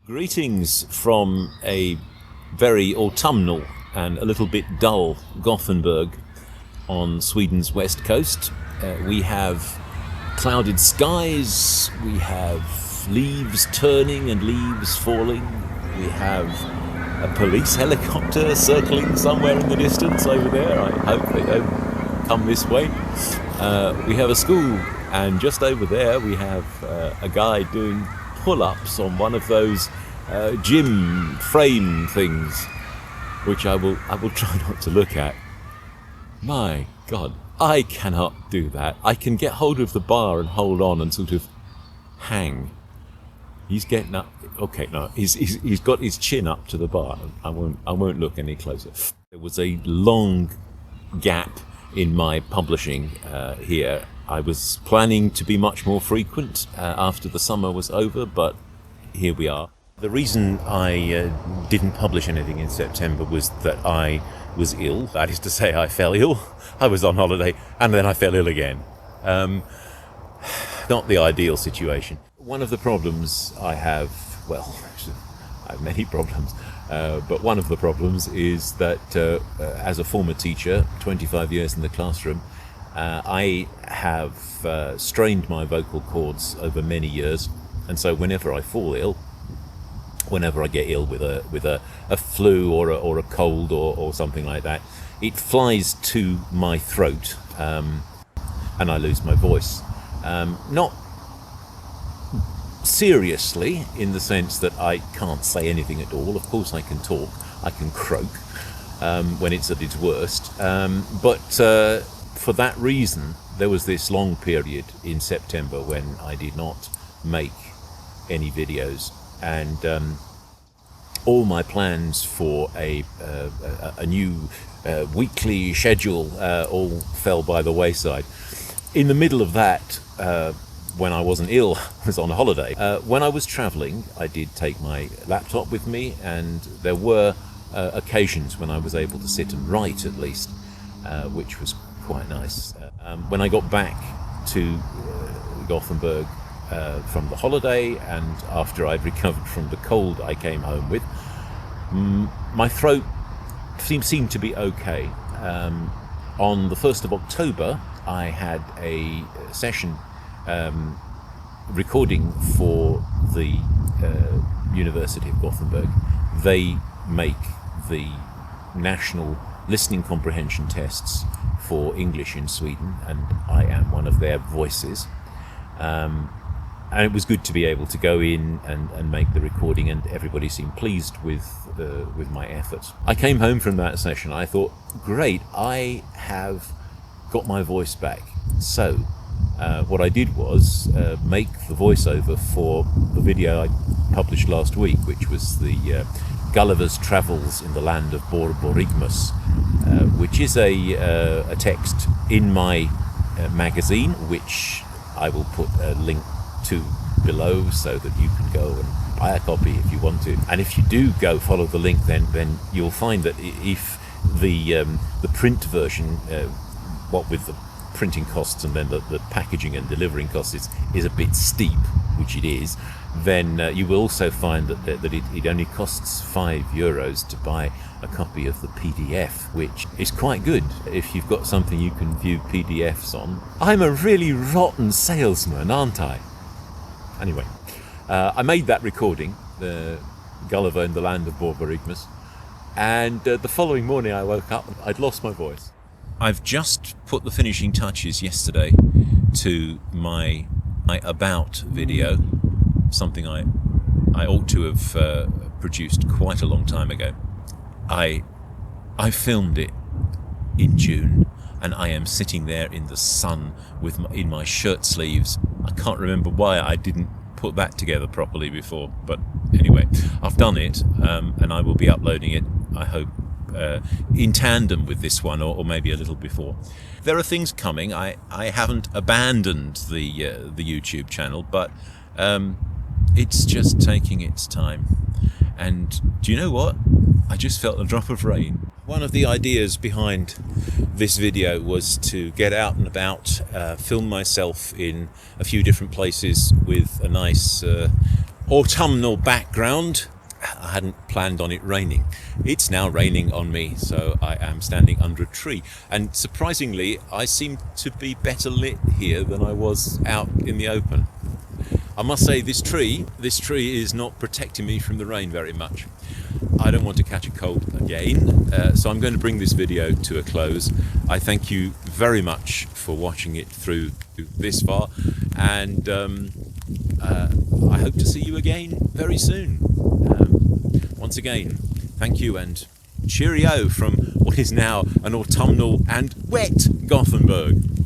Greetings from a very autumnal and a little bit dull Gothenburg on Sweden's west coast. We have clouded skies, we have leaves turning and leaves falling, we have a police helicopter circling somewhere in the distance over there. I hope they don't come this way. We have a school, and just over there we have a guy doing pull-ups on one of those gym frame things, which I will try not to look at. My God, I cannot do that. I can get hold of the bar and hold on and sort of hang. He's getting up. Okay, no, he's got his chin up to the bar. I won't look any closer. There was a long gap in my publishing here. I was planning to be much more frequent after the summer was over, but here we are. The reason I didn't publish anything in September was that I was ill. That is to say, I fell ill. I was on holiday and then I fell ill again. Not the ideal situation. One of the problems I have, well, I have many problems, but one of the problems is that as a former teacher, 25 years in the classroom, I have strained my vocal cords over many years, and so whenever I fall ill, whenever I get ill with a flu or a cold or something like that, it flies to my throat, and I lose my voice. Not seriously, in the sense that I can't say anything at all. Of course I can talk, I can croak when it's at its worst, but for that reason there was this long period in September when I did not make any videos, and all my plans for a new weekly schedule all fell by the wayside. In the middle of that, when I wasn't ill, I was on holiday. When I was travelling, I did take my laptop with me, and there were occasions when I was able to sit and write at least, which was quite nice. When I got back to Gothenburg from the holiday, and after I'd recovered from the cold I came home with, my throat seemed to be okay. On the 1st of October, I had a session recording for the University of Gothenburg. They make the national listening comprehension tests for English in Sweden, and I am one of their voices. And it was good to be able to go in and make the recording, and everybody seemed pleased with my efforts. I came home from that session. I thought, great, I have got my voice back. So what I did was make the voiceover for the video I published last week, which was the Gulliver's Travels in the Land of Borborygmus, which is a text in my magazine, which I will put a link to below so that you can go and buy a copy if you want to. And if you do go follow the link, then you'll find that if the print version, what with the printing costs and then the packaging and delivering costs is a bit steep, which it is, then you will also find that it only costs €5 to buy a copy of the PDF, which is quite good if you've got something you can view PDFs on. I'm a really rotten salesman, aren't I? Anyway, I made that recording, the Gulliver in the Land of Borborygmus, and the following morning I woke up and I'd lost my voice. I've just put the finishing touches yesterday to my About video, something I ought to have produced quite a long time ago. I filmed it in June, and I am sitting there in the sun in my shirt sleeves. I can't remember why I didn't put that together properly before, but anyway, I've done it, and I will be uploading it, I hope, in tandem with this one, or maybe a little before. There are things coming. I haven't abandoned the YouTube channel, but it's just taking its time. And do you know what? I just felt a drop of rain. One of the ideas behind this video was to get out and about, film myself in a few different places with a nice autumnal background. I hadn't planned on it raining. It's now raining on me, so I am standing under a tree. And surprisingly, I seem to be better lit here than I was out in the open. I must say this tree is not protecting me from the rain very much. I don't want to catch a cold again, so I'm going to bring this video to a close. I thank you very much for watching it through this far, and I hope to see you again very soon. Once again, thank you and cheerio from what is now an autumnal and wet Gothenburg.